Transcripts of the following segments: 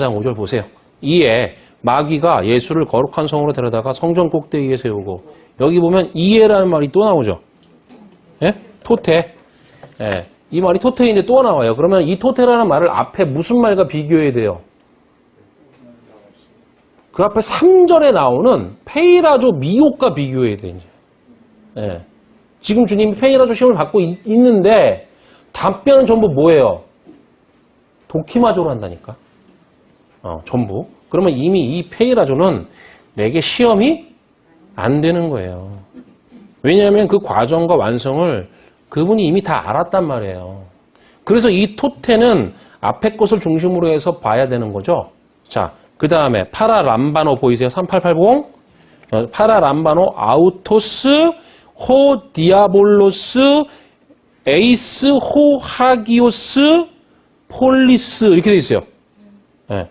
4장 5절 보세요. 이에 마귀가 예수를 거룩한 성으로 데려다가 성전 꼭대기에 세우고, 여기 보면 이에라는 말이 또 나오죠. 예? 토테. 예. 이 말이 토테인데 또 나와요. 그러면 이 토테라는 말을 앞에 무슨 말과 비교해야 돼요? 그 앞에 3절에 나오는 페이라조 미혹과 비교해야 돼, 이제. 예. 지금 주님이 페이라조 시험을 받고 있는데, 답변은 전부 뭐예요? 도키마조로 한다니까. 전부. 그러면 이미 이 페이라조는 내게 시험이 안 되는 거예요. 왜냐하면 그 과정과 완성을 그분이 이미 다 알았단 말이에요. 그래서 이 토테는 앞에 것을 중심으로 해서 봐야 되는 거죠. 자, 그 다음에 파라 람바노 보이세요? 3880. 파라 람바노 아우토스 호 디아볼로스 에이스 호 하기오스 폴리스 이렇게 돼 있어요. 네.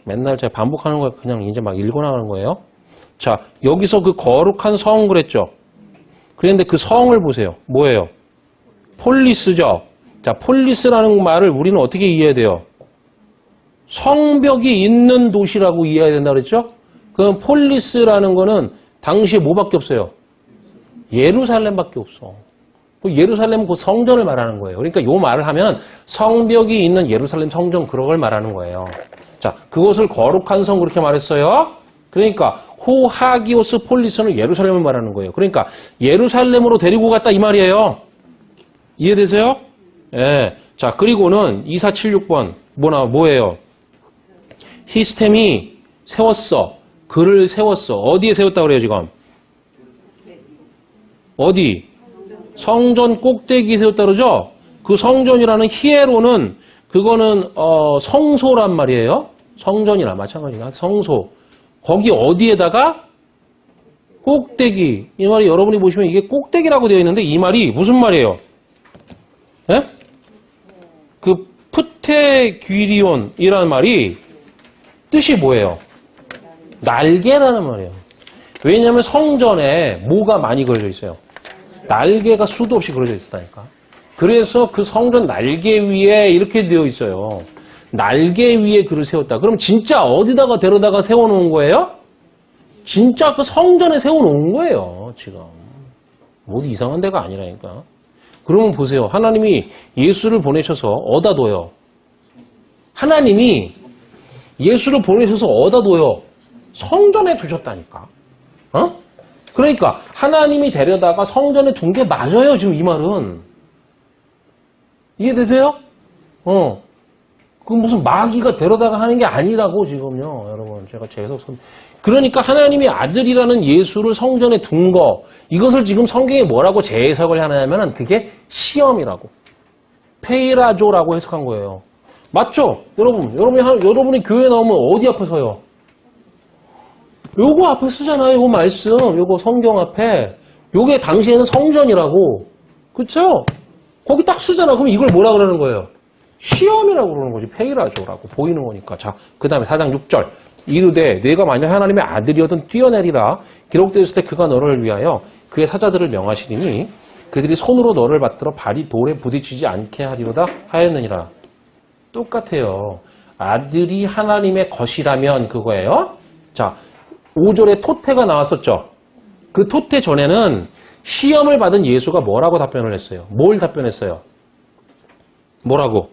맨날 제가 반복하는 거 그냥 이제 막 읽어 나가는 거예요. 자, 여기서 그 거룩한 성 그랬죠. 그런데 그 성을 보세요. 뭐예요? 폴리스죠. 자, 폴리스라는 말을 우리는 어떻게 이해해야 돼요? 성벽이 있는 도시라고 이해해야 된다 그랬죠? 그럼 폴리스라는 거는 당시에 뭐밖에 없어요? 예루살렘밖에 없어. 예루살렘은 그 성전을 말하는 거예요. 그러니까 이 말을 하면 성벽이 있는 예루살렘 성전 그런 걸 말하는 거예요. 자, 그것을 거룩한 성 그렇게 말했어요. 그러니까 호하기오스 폴리스는 예루살렘을 말하는 거예요. 그러니까 예루살렘으로 데리고 갔다 이 말이에요. 이해되세요? 예. 자, 그리고는 2476번 뭐예요? 히스템이 세웠어. 그를 세웠어. 어디에 세웠다 그래요, 지금? 어디? 성전 꼭대기에 세웠다 그러죠? 그 성전이라는 히에로는 그거는 성소란 말이에요. 성전이랑 마찬가지가 성소. 거기 어디에다가? 꼭대기. 이 말이 여러분이 보시면 이게 꼭대기라고 되어 있는데 이 말이 무슨 말이에요? 예? 그 프테귀리온이라는 말이 뜻이 뭐예요? 날개라는 말이에요. 왜냐하면 성전에 뭐가 많이 그려져 있어요? 날개가 수도 없이 그려져 있었다니까. 그래서 그 성전 날개 위에 이렇게 되어 있어요. 날개 위에 그를 세웠다. 그럼 진짜 어디다가 데려다가 세워놓은 거예요? 진짜 그 성전에 세워놓은 거예요, 지금. 어디 이상한 데가 아니라니까. 그러면 보세요. 하나님이 예수를 보내셔서 어디다 둬요? 하나님이 예수를 보내셔서 어디다 둬요? 성전에 두셨다니까. 그러니까 하나님이 데려다가 성전에 둔 게 맞아요. 지금 이 말은. 이해되세요? 그 무슨 마귀가 데려다가 하는 게 아니라고 지금요. 여러분 제가 계속 그러니까 하나님이 아들이라는 예수를 성전에 둔 거 이것을 지금 성경에 뭐라고 재해석을 하냐면은 그게 시험이라고. 페이라조라고 해석한 거예요. 맞죠? 여러분이 교회 나오면 어디 앞에 서요? 요거 앞에 쓰잖아요. 요거 말씀. 요거 성경 앞에. 요게 당시에는 성전이라고. 그쵸? 거기 딱 쓰잖아. 그럼 이걸 뭐라 그러는 거예요? 시험이라고 그러는 거지. 페이라조라고. 보이는 거니까. 자, 그 다음에 4장 6절. 이르되 내가 만약 하나님의 아들이어든 뛰어내리라. 기록되었을 때 그가 너를 위하여 그의 사자들을 명하시리니 그들이 손으로 너를 받들어 발이 돌에 부딪히지 않게 하리로다 하였느니라. 똑같아요. 아들이 하나님의 것이라면 그거예요. 자, 5절에 토테가 나왔었죠. 그 토테 전에는 시험을 받은 예수가 뭐라고 답변을 했어요? 뭘 답변했어요? 뭐라고?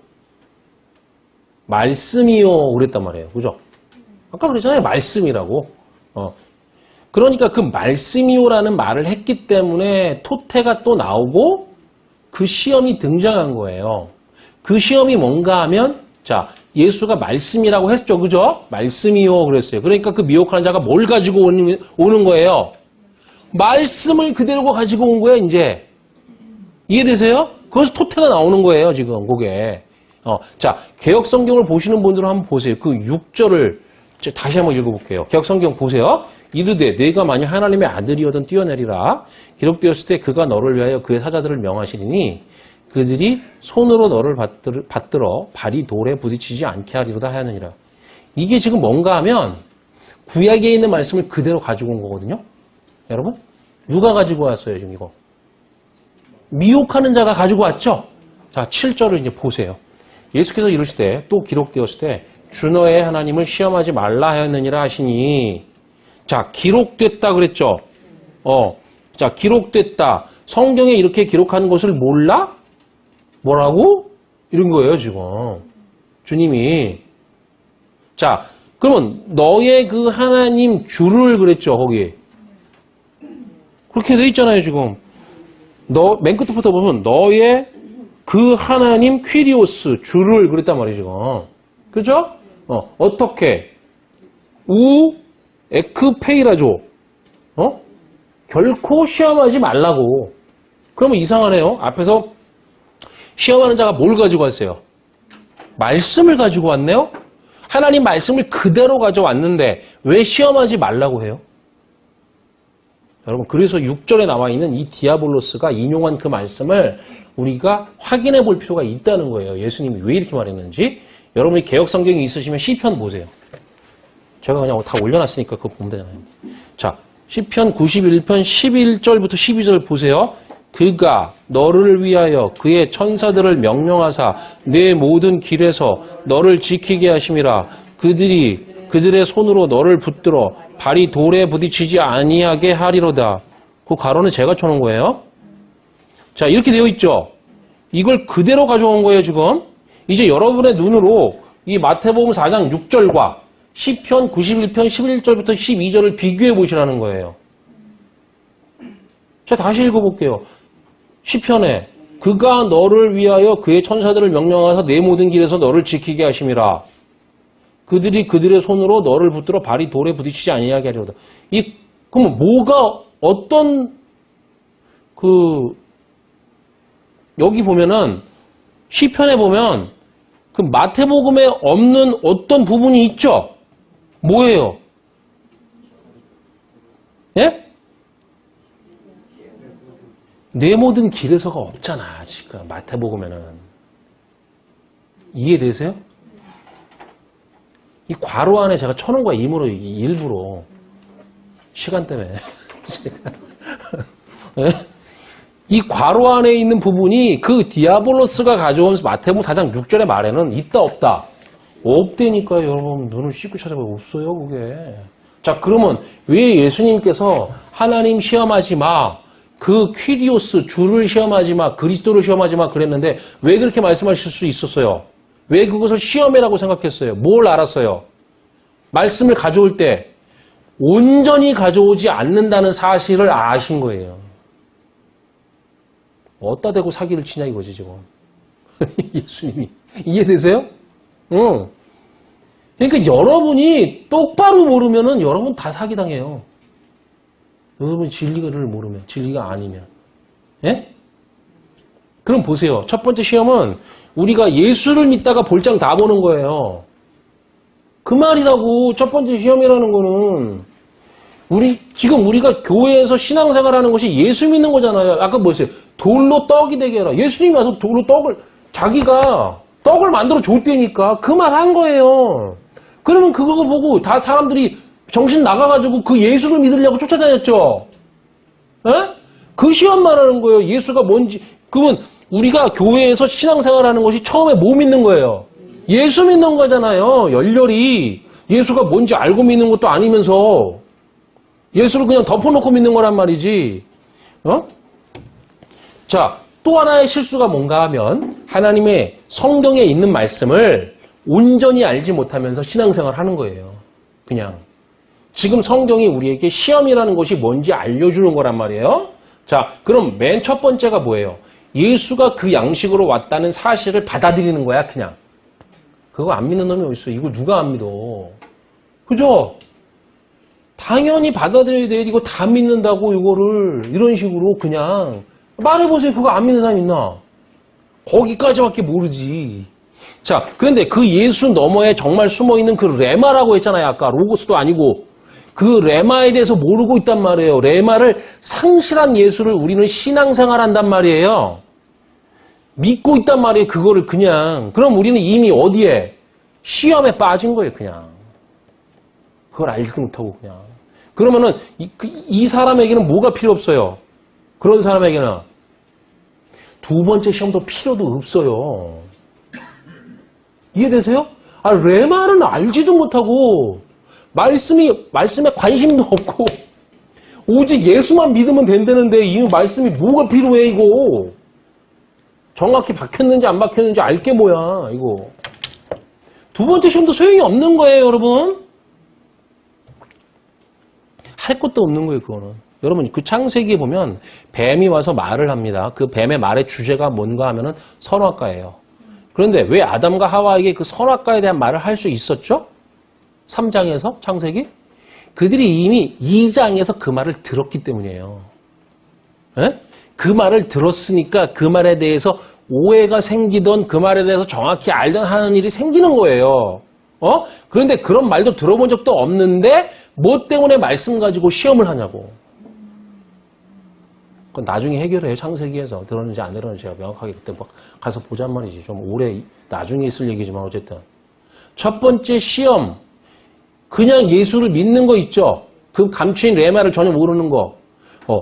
말씀이요 그랬단 말이에요. 그죠? 아까 그랬잖아요. 말씀이라고. 그러니까 그 말씀이요라는 말을 했기 때문에 토테가 또 나오고 그 시험이 등장한 거예요. 그 시험이 뭔가 하면 자, 예수가 말씀이라고 했죠. 그죠? 말씀이요 그랬어요. 그러니까 그 미혹하는 자가 뭘 가지고 오는 거예요? 말씀을 그대로 가지고 온 거예요, 이제. 이해되세요? 그래서 토테가 나오는 거예요, 지금, 그게. 자, 개혁 성경을 보시는 분들은 한번 보세요. 그 6절을 다시 한번 읽어볼게요. 개혁 성경 보세요. 이르되 내가 만약 하나님의 아들이어든 뛰어내리라. 기록되었을 때 그가 너를 위하여 그의 사자들을 명하시리니 그들이 손으로 너를 받들어 발이 돌에 부딪히지 않게 하리로다 하느니라. 이게 지금 뭔가 하면 구약에 있는 말씀을 그대로 가지고 온 거거든요. 여러분? 누가 가지고 왔어요, 지금 이거? 미혹하는 자가 가지고 왔죠? 자, 7절을 이제 보세요. 예수께서 이르시되 또 기록되었을 때 주 너의 하나님을 시험하지 말라 하였느니라 하시니. 자, 기록됐다 그랬죠? 자, 기록됐다. 성경에 이렇게 기록한 것을 몰라? 뭐라고? 이런 거예요, 지금. 주님이. 자, 그러면 너의 그 하나님 주를 그랬죠, 거기. 그렇게 돼 있잖아요, 지금. 맨 끝부터 보면 너의 그 하나님 퀴리오스 주를 그랬단 말이에요, 지금. 그죠? 어떻게? 에크페이라죠. 결코 시험하지 말라고. 그러면 이상하네요. 앞에서 시험하는 자가 뭘 가지고 왔어요? 말씀을 가지고 왔네요? 하나님 말씀을 그대로 가져왔는데 왜 시험하지 말라고 해요? 여러분, 그래서 6절에 나와 있는 이 디아볼로스가 인용한 그 말씀을 우리가 확인해 볼 필요가 있다는 거예요. 예수님이 왜 이렇게 말했는지. 여러분이 개역 성경이 있으시면 시편 보세요. 제가 그냥 다 올려놨으니까 그거 보면 되잖아요. 자, 시편 91편 11절부터 12절 보세요. 그가 너를 위하여 그의 천사들을 명령하사 내 모든 길에서 너를 지키게 하심이라. 그들의 손으로 너를 붙들어 발이 돌에 부딪히지 아니하게 하리로다. 그 가로는 제가 쳐놓은 거예요. 자, 이렇게 되어 있죠. 이걸 그대로 가져온 거예요, 지금. 이제 여러분의 눈으로 이 마태복음 4장 6절과 시편 91편 11절부터 12절을 비교해 보시라는 거예요. 자, 다시 읽어볼게요. 시편에 그가 너를 위하여 그의 천사들을 명령하사 내 모든 길에서 너를 지키게 하심이라. 그들의 손으로 너를 붙들어 발이 돌에 부딪히지 아니하게 하리로다. 그러면 뭐가 어떤 여기 보면은 시편에 보면 그 마태복음에 없는 어떤 부분이 있죠. 뭐예요? 예? 내 모든 길에서가 없잖아, 지금 마태복음에는. 이해되세요? 이 괄호 안에 제가 쳐놓은 거야, 일부러. 시간 때문에. 예? 이 괄호 안에 있는 부분이 그 디아볼로스가 가져온 마태복음 4장 6절의 말에는 있다 없다? 없다니까요. 여러분 눈을 씻고 찾아보면 없어요, 그게. 자, 그러면 왜 예수님께서 하나님 시험하지 마, 그 퀴리오스 주를 시험하지 마, 그리스도를 시험하지 마 그랬는데 왜 그렇게 말씀하실 수 있었어요? 왜 그것을 시험이라고 생각했어요? 뭘 알았어요? 말씀을 가져올 때 온전히 가져오지 않는다는 사실을 아신 거예요. 어디다 대고 사기를 치냐 이거지 지금. 예수님이. 이해되세요? 응. 그러니까 여러분이 똑바로 모르면은 여러분 다 사기당해요. 여러분 진리를 모르면, 진리가 아니면. 예? 그럼 보세요. 첫 번째 시험은 우리가 예수를 믿다가 볼장 다 보는 거예요. 그 말이라고. 첫 번째 시험이라는 거는 지금 우리가 교회에서 신앙생활하는 것이 예수 믿는 거잖아요. 아까 뭐였어요? 돌로 떡이 되게 해라. 예수님이 와서 돌로 자기가 떡을 만들어 줬다니까 그 말 한 거예요. 그러면 그거 보고 다 사람들이 정신 나가가지고 그 예수를 믿으려고 쫓아다녔죠. 에? 그 시험 말하는 거예요. 예수가 뭔지. 그러면 우리가 교회에서 신앙생활하는 것이 처음에 뭐 믿는 거예요? 예수 믿는 거잖아요. 열렬히. 예수가 뭔지 알고 믿는 것도 아니면서 예수를 그냥 덮어놓고 믿는 거란 말이지. 자, 또 하나의 실수가 뭔가 하면 하나님의 성경에 있는 말씀을 온전히 알지 못하면서 신앙생활 하는 거예요. 그냥. 지금 성경이 우리에게 시험이라는 것이 뭔지 알려주는 거란 말이에요. 자, 그럼 맨 첫 번째가 뭐예요? 예수가 그 양식으로 왔다는 사실을 받아들이는 거야, 그냥. 그거 안 믿는 놈이 어딨어? 이거 누가 안 믿어? 그죠? 당연히 받아들여야 돼. 이거 다 믿는다고 이거를 이런 식으로 그냥 말해보세요. 그거 안 믿는 사람 있나? 거기까지밖에 모르지. 자, 그런데 그 예수 너머에 정말 숨어있는 그 레마라고 했잖아요. 아까 로고스도 아니고 그 레마에 대해서 모르고 있단 말이에요. 레마를 상실한 예수를 우리는 신앙생활한단 말이에요. 믿고 있단 말이에요. 그거를 그냥. 그럼 우리는 이미 어디에? 시험에 빠진 거예요. 그냥. 그걸 알지도 못하고 그냥. 그러면은 이 사람에게는 뭐가 필요 없어요? 그런 사람에게는 두 번째 시험도 필요도 없어요. 이해되세요? 아, 레마는 알지도 못하고, 말씀에 관심도 없고, 오직 예수만 믿으면 된다는데, 이 말씀이 뭐가 필요해, 이거. 정확히 박혔는지 안 박혔는지 알게 뭐야, 이거. 두 번째 시험도 소용이 없는 거예요, 여러분. 할 것도 없는 거예요, 그거는. 여러분, 그 창세기에 보면 뱀이 와서 말을 합니다. 그 뱀의 말의 주제가 뭔가 하면은 선악과예요. 그런데 왜 아담과 하와에게 그 선악과에 대한 말을 할 수 있었죠? 3장에서 창세기? 그들이 이미 2장에서 그 말을 들었기 때문이에요. 에? 그 말을 들었으니까 그 말에 대해서 오해가 생기던 그 말에 대해서 정확히 알던 하는 일이 생기는 거예요. 그런데 그런 말도 들어본 적도 없는데 뭐 때문에 말씀 가지고 시험을 하냐고. 그건 나중에 해결해요. 창세기에서 들었는지 안 들었는지 제가 명확하게 그때 가서 보잔 말이지. 좀 오래 나중에 있을 얘기지만 어쨌든 첫 번째 시험, 그냥 예수를 믿는 거 있죠. 그 감추인 레마를 전혀 모르는 거.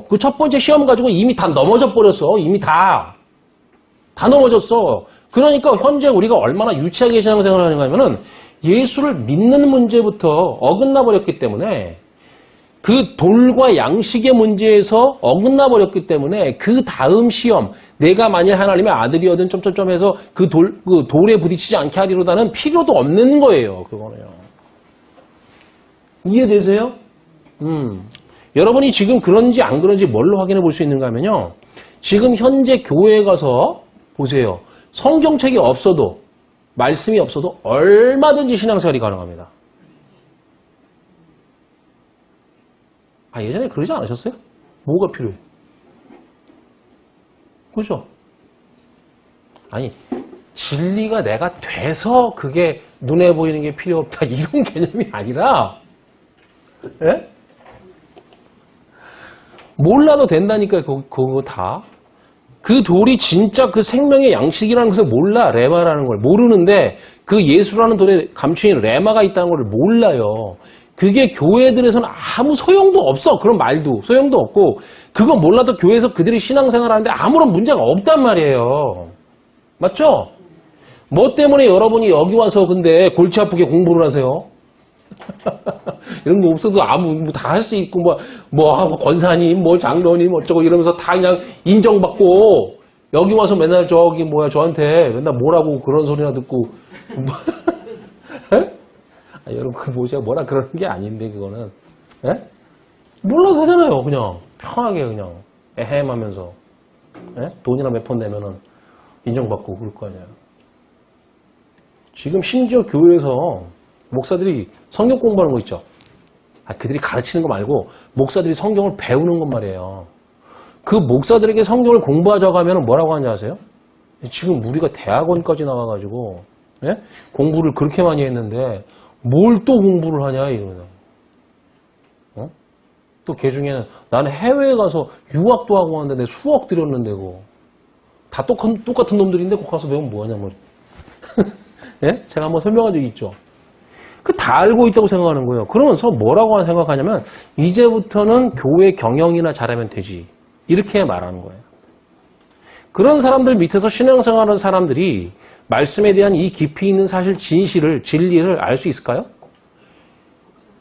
그 첫 번째 시험 가지고 이미 다 넘어져 버렸어. 이미 다 넘어졌어. 그러니까 현재 우리가 얼마나 유치하게 신앙생활을 하는가 하면은 예수를 믿는 문제부터 어긋나 버렸기 때문에 그 돌과 양식의 문제에서 어긋나 버렸기 때문에 그 다음 시험, 내가 만일 하나님의 아들이어든 점점점 해서 그 돌에 부딪히지 않게 하리로다는 필요도 없는 거예요. 그거는요. 이해되세요? 여러분이 지금 그런지 안 그런지 뭘로 확인해 볼 수 있는가 하면요. 지금 현재 교회에 가서 보세요. 성경책이 없어도, 말씀이 없어도 얼마든지 신앙생활이 가능합니다. 아, 예전에 그러지 않으셨어요? 뭐가 필요해? 그죠? 아니, 진리가 내가 돼서 그게 눈에 보이는 게 필요 없다. 이런 개념이 아니라, 예? 몰라도 된다니까, 그거 다. 그 돌이 진짜 그 생명의 양식이라는 것을 몰라, 레마라는 걸. 모르는데, 그 예수라는 돌에 감추인 레마가 있다는 걸 몰라요. 그게 교회들에서는 아무 소용도 없어. 그런 말도 소용도 없고, 그거 몰라도 교회에서 그들이 신앙생활 하는데 아무런 문제가 없단 말이에요. 맞죠? 뭐 때문에 여러분이 여기 와서 근데 골치 아프게 공부를 하세요? 이런 거 없어도 다 할 수 있고, 권사님, 장로님, 어쩌고 이러면서 다 그냥 인정받고, 여기 와서 맨날 저한테 맨날 뭐라고 그런 소리나 듣고, 여러분, 제가 뭐라 그러는 게 아닌데, 그거는. 예? 몰라도 되잖아요, 그냥. 편하게 그냥. 에헴 하면서. 예? 돈이나 몇 푼 내면은 인정받고 그럴 거 아니에요. 지금 심지어 교회에서 목사들이 성경 공부하는 거 있죠? 그들이 가르치는 거 말고, 목사들이 성경을 배우는 것 말이에요. 그 목사들에게 성경을 공부하자고 하면 뭐라고 하는지 아세요? 지금 우리가 대학원까지 나와가지고, 예? 공부를 그렇게 많이 했는데, 뭘 또 공부를 하냐, 이러면. 또 걔 중에는 나는 해외에 가서 유학도 하고 왔는데 내 수억 들였는데, 다 똑같은 놈들인데, 거기 가서 배우면 뭐하냐, 뭐. 예? 제가 한번 설명한 적이 있죠. 다 알고 있다고 생각하는 거예요. 그러면서 뭐라고 생각하냐면, 이제부터는 교회 경영이나 잘하면 되지. 이렇게 말하는 거예요. 그런 사람들 밑에서 신앙생활하는 사람들이 말씀에 대한 이 깊이 있는 사실, 진리를 알 수 있을까요?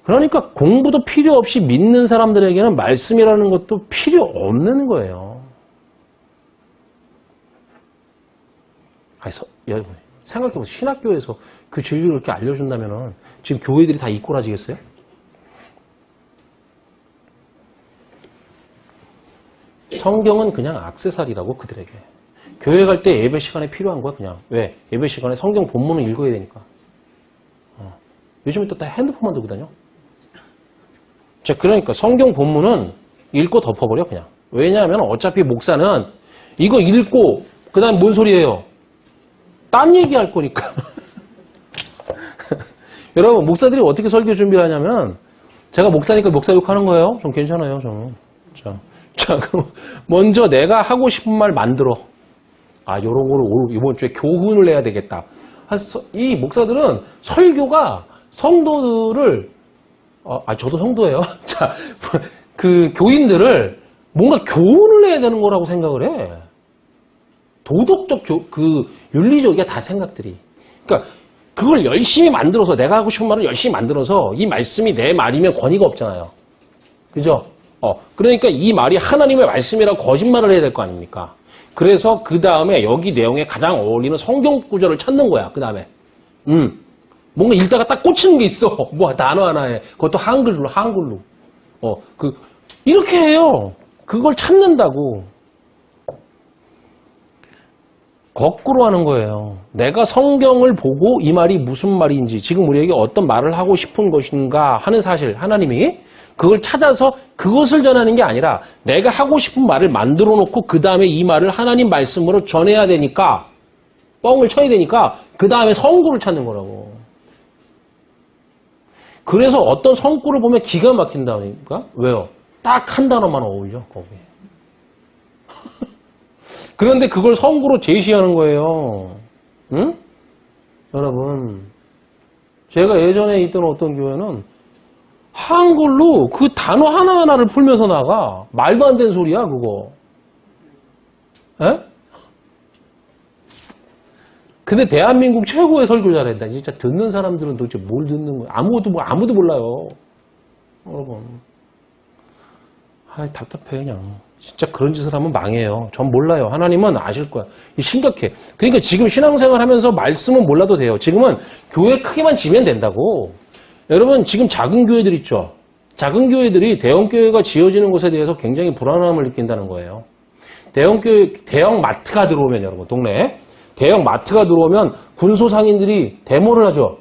그러니까 공부도 필요 없이 믿는 사람들에게는 말씀이라는 것도 필요 없는 거예요. 여러분, 생각해보세요. 신학교에서 그 진리를 그렇게 알려준다면 지금 교회들이 다 이꼬라지겠어요? 성경은 그냥 액세서리라고, 그들에게. 교회 갈 때 예배 시간에 필요한 거야, 그냥. 왜? 예배 시간에 성경 본문을 읽어야 되니까. 요즘에 또 다 핸드폰만 들고 다녀. 자, 그러니까 성경 본문은 읽고 덮어버려, 그냥. 왜냐하면 어차피 목사는 이거 읽고, 그 다음 뭔 소리예요? 딴 얘기 할 거니까. 여러분, 목사들이 어떻게 설교 준비를 하냐면, 제가 목사니까 목사 욕하는 거예요. 좀 괜찮아요, 저는. 자, 그럼 먼저 내가 하고 싶은 말 만들어. 요런 거를 이번 주에 교훈을 내야 되겠다. 이 목사들은 설교가 성도들을, 저도 성도예요. 자, 그 교인들을 뭔가 교훈을 내야 되는 거라고 생각을 해. 도덕적, 윤리적이야, 다 생각들이. 그러니까 그걸 열심히 만들어서 내가 하고 싶은 말을 열심히 만들어서 이 말씀이 내 말이면 권위가 없잖아요. 그죠? 그러니까 이 말이 하나님의 말씀이라고 거짓말을 해야 될 거 아닙니까? 그래서 그 다음에 여기 내용에 가장 어울리는 성경 구절을 찾는 거야. 그 다음에 뭔가 읽다가 딱 꽂히는 게 있어. 뭐 단어 하나에 그것도 한글로. 이렇게 해요. 그걸 찾는다고. 거꾸로 하는 거예요. 내가 성경을 보고 이 말이 무슨 말인지, 지금 우리에게 어떤 말을 하고 싶은 것인가 하는 사실, 하나님이 그걸 찾아서 그것을 전하는 게 아니라 내가 하고 싶은 말을 만들어 놓고 그 다음에 이 말을 하나님 말씀으로 전해야 되니까, 뻥을 쳐야 되니까 그 다음에 성구를 찾는 거라고. 그래서 어떤 성구를 보면 기가 막힌다니까? 왜요? 딱 한 단어만 어울려, 거기에. 그런데 그걸 성구로 제시하는 거예요. 응? 여러분, 제가 예전에 있던 어떤 교회는 한글로 그 단어 하나하나를 풀면서 나가. 말도 안 되는 소리야, 그거. 에? 근데 대한민국 최고의 설교자랬다. 진짜 듣는 사람들은 도대체 뭘 듣는 거야? 아무도 몰라요. 여러분. 답답해, 그냥. 진짜 그런 짓을 하면 망해요. 전 몰라요. 하나님은 아실 거야. 심각해. 그러니까 지금 신앙생활 하면서 말씀은 몰라도 돼요. 지금은 교회 크기만 지면 된다고. 여러분, 지금 작은 교회들 있죠? 작은 교회들이 대형 교회가 지어지는 것에 대해서 굉장히 불안함을 느낀다는 거예요. 대형 마트가 들어오면, 여러분, 동네에. 대형 마트가 들어오면 군소 상인들이 데모를 하죠.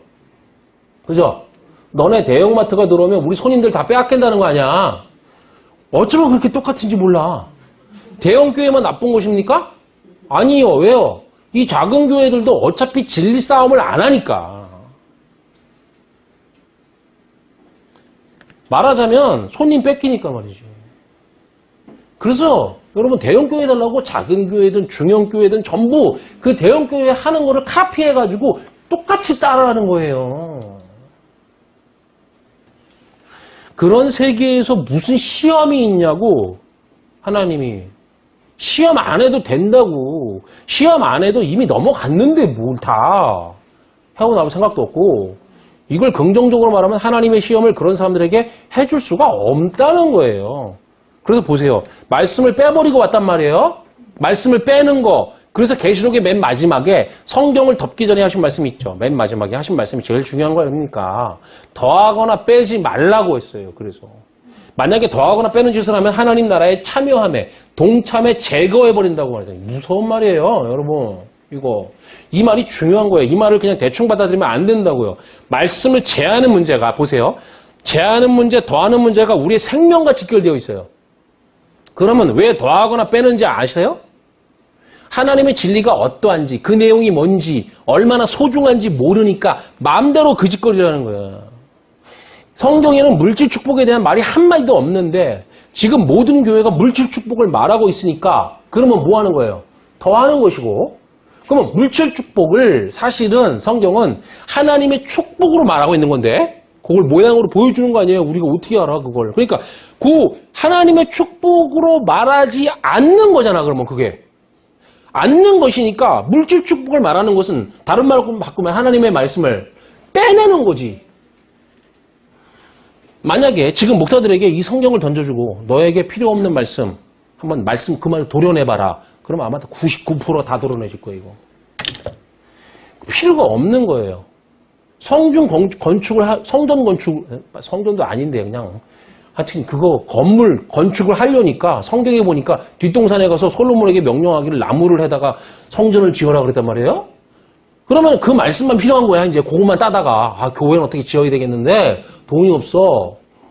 그죠? 너네 대형 마트가 들어오면 우리 손님들 다 빼앗긴다는 거 아니야. 어쩌면 그렇게 똑같은지 몰라. 대형 교회만 나쁜 것입니까? 아니요. 왜요? 이 작은 교회들도 어차피 진리 싸움을 안 하니까. 말하자면 손님 뺏기니까 말이지. 그래서 여러분 대형 교회 달라고 작은 교회든 중형 교회든 전부 그 대형 교회 하는 거를 카피해가지고 똑같이 따라하는 거예요. 그런 세계에서 무슨 시험이 있냐고. 하나님이 시험 안 해도 된다고. 시험 안 해도 이미 넘어갔는데 뭘 다 하고 나올 생각도 없고. 이걸 긍정적으로 말하면 하나님의 시험을 그런 사람들에게 해줄 수가 없다는 거예요. 그래서 보세요. 말씀을 빼버리고 왔단 말이에요. 말씀을 빼는 거. 그래서 계시록의 맨 마지막에 성경을 덮기 전에 하신 말씀이 있죠. 맨 마지막에 하신 말씀이 제일 중요한 거 아닙니까? 더하거나 빼지 말라고 했어요. 그래서 만약에 더하거나 빼는 짓을 하면 하나님 나라에 참여함에 동참에 제거해버린다고 말해요. 무서운 말이에요. 여러분. 이 말이 중요한 거예요. 이 말을 그냥 대충 받아들이면 안 된다고요. 말씀을 제하는 문제가, 보세요. 제하는 문제, 더하는 문제가 우리의 생명과 직결되어 있어요. 그러면 왜 더하거나 빼는지 아세요? 하나님의 진리가 어떠한지, 그 내용이 뭔지, 얼마나 소중한지 모르니까 마음대로 그 짓거리라는 거야. 성경에는 물질 축복에 대한 말이 한마디도 없는데 지금 모든 교회가 물질 축복을 말하고 있으니까 그러면 뭐 하는 거예요? 더하는 것이고. 그러면 물질 축복을 사실은 성경은 하나님의 축복으로 말하고 있는 건데 그걸 모양으로 보여주는 거 아니에요? 우리가 어떻게 알아 그걸. 그러니까 그 하나님의 축복으로 말하지 않는 거잖아. 그러면 그게. 않는 것이니까 물질 축복을 말하는 것은 다른 말로 바꾸면 하나님의 말씀을 빼내는 거지. 만약에 지금 목사들에게 이 성경을 던져주고 너에게 필요 없는 말씀 한번 말씀 그 말을 도려내봐라. 그러면 아마 99% 다 도려내실 거예요. 이거. 필요가 없는 거예요. 성전 성전도 아닌데 그냥 하여튼 그거 건물 건축을 하려니까 성경에 보니까 뒷동산에 가서 솔로몬에게 명령하기를 나무를 해다가 성전을 지어라 그랬단 말이에요. 그러면 그 말씀만 필요한 거야. 이제 그것만 따다가 교회는 어떻게 지어야 되겠는데 돈이 없어.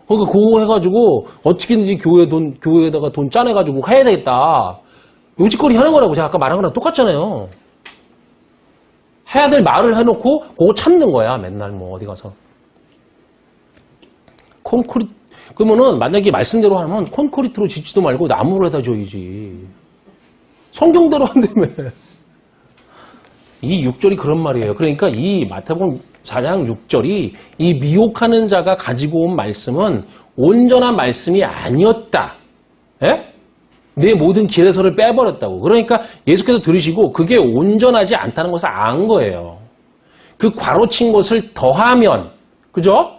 그러니까 그거 해가지고 어떻게든지 교회에다가 돈 짜내가지고 해야 되겠다. 요짓거리 하는 거라고 제가 아까 말한 거랑 똑같잖아요. 해야 될 말을 해놓고 그거 찾는 거야. 맨날 뭐 어디 가서. 그러면은 만약에 말씀대로 하면 콘크리트로 짓지도 말고 나무로 해다 줘야지. 성경대로 한다며. 이 6절이 그런 말이에요. 그러니까 이 마태복음 4장 6절이 이 미혹하는 자가 가지고 온 말씀은 온전한 말씀이 아니었다. 예? 내 모든 길에서를 빼버렸다고. 그러니까 예수께서 들으시고 그게 온전하지 않다는 것을 안 거예요. 그 괄호친 것을 더하면, 그죠?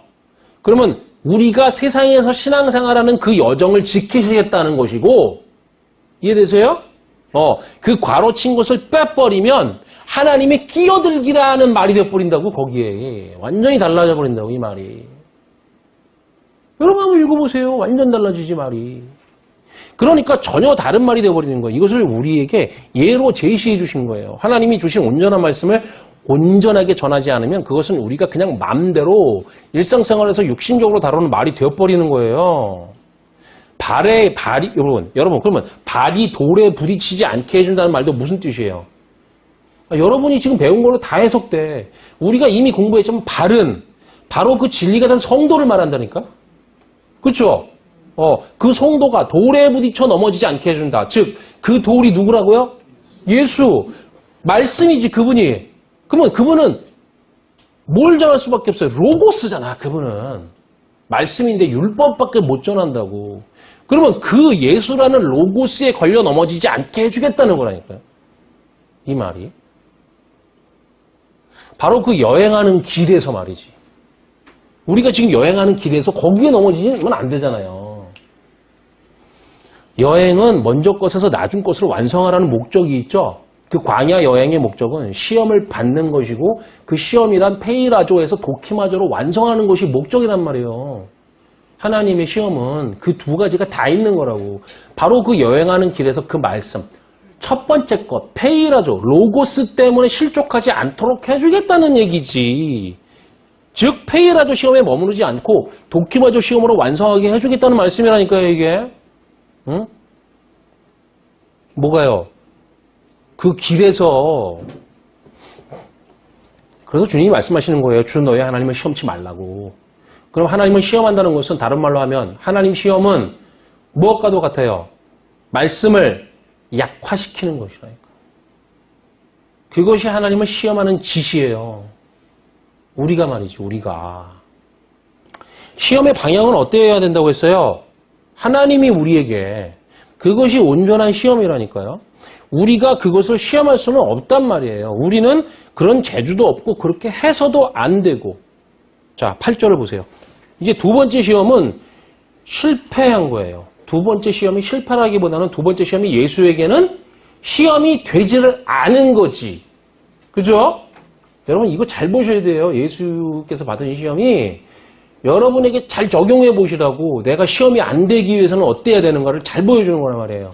그러면 우리가 세상에서 신앙생활하는 그 여정을 지키시겠다는 것이고, 이해되세요? 그 괄호친 것을 빼버리면 하나님의 끼어들기라는 말이 되어버린다고, 거기에. 완전히 달라져 버린다고, 이 말이. 여러분 한번 읽어보세요. 완전 달라지지, 말이. 그러니까 전혀 다른 말이 되어버리는 거예요. 이것을 우리에게 예로 제시해 주신 거예요. 하나님이 주신 온전한 말씀을 온전하게 전하지 않으면 그것은 우리가 그냥 마음대로 일상생활에서 육신적으로 다루는 말이 되어버리는 거예요. 여러분, 그러면 발이 돌에 부딪히지 않게 해준다는 말도 무슨 뜻이에요? 여러분이 지금 배운 걸로 다 해석돼. 우리가 이미 공부했지만 발은 바로 그 진리가 된 성도를 말한다니까? 그렇죠? 그 성도가 돌에 부딪혀 넘어지지 않게 해준다. 즉, 그 돌이 누구라고요? 예수. 말씀이지, 그분이. 그러면 그분은 뭘 전할 수밖에 없어요? 로고스잖아, 그분은. 말씀인데 율법밖에 못 전한다고. 그러면 그 예수라는 로고스에 걸려 넘어지지 않게 해주겠다는 거라니까요. 이 말이. 바로 그 여행하는 길에서 말이지. 우리가 지금 여행하는 길에서 거기에 넘어지면 안 되잖아요. 여행은 먼저 것에서 나중 것으로 완성하라는 목적이 있죠. 그 광야 여행의 목적은 시험을 받는 것이고 그 시험이란 페이라조에서 도키마조로 완성하는 것이 목적이란 말이에요. 하나님의 시험은 그 두 가지가 다 있는 거라고. 바로 그 여행하는 길에서 그 말씀. 첫 번째 것, 페이라조, 로고스 때문에 실족하지 않도록 해주겠다는 얘기지. 즉, 페이라조 시험에 머무르지 않고 도키마조 시험으로 완성하게 해주겠다는 말씀이라니까요, 이게. 응? 뭐가요? 그 길에서. 그래서 주님이 말씀하시는 거예요. 주 너희 하나님을 시험치 말라고. 그럼 하나님을 시험한다는 것은 다른 말로 하면 하나님 시험은 무엇과도 같아요? 말씀을 약화시키는 것이라니까. 그것이 하나님을 시험하는 짓이에요. 우리가 말이지, 우리가. 시험의 방향은 어때야 된다고 했어요? 하나님이 우리에게. 그것이 온전한 시험이라니까요. 우리가 그것을 시험할 수는 없단 말이에요. 우리는 그런 재주도 없고 그렇게 해서도 안 되고. 자, 8절을 보세요. 이제 두 번째 시험은 실패한 거예요. 두 번째 시험이 실패라기보다는 두 번째 시험이 예수에게는 시험이 되지를 않은 거지. 그죠? 여러분 이거 잘 보셔야 돼요. 예수께서 받은 시험이 여러분에게 잘 적용해 보시라고. 내가 시험이 안 되기 위해서는 어때야 되는가를 잘 보여주는 거란 말이에요.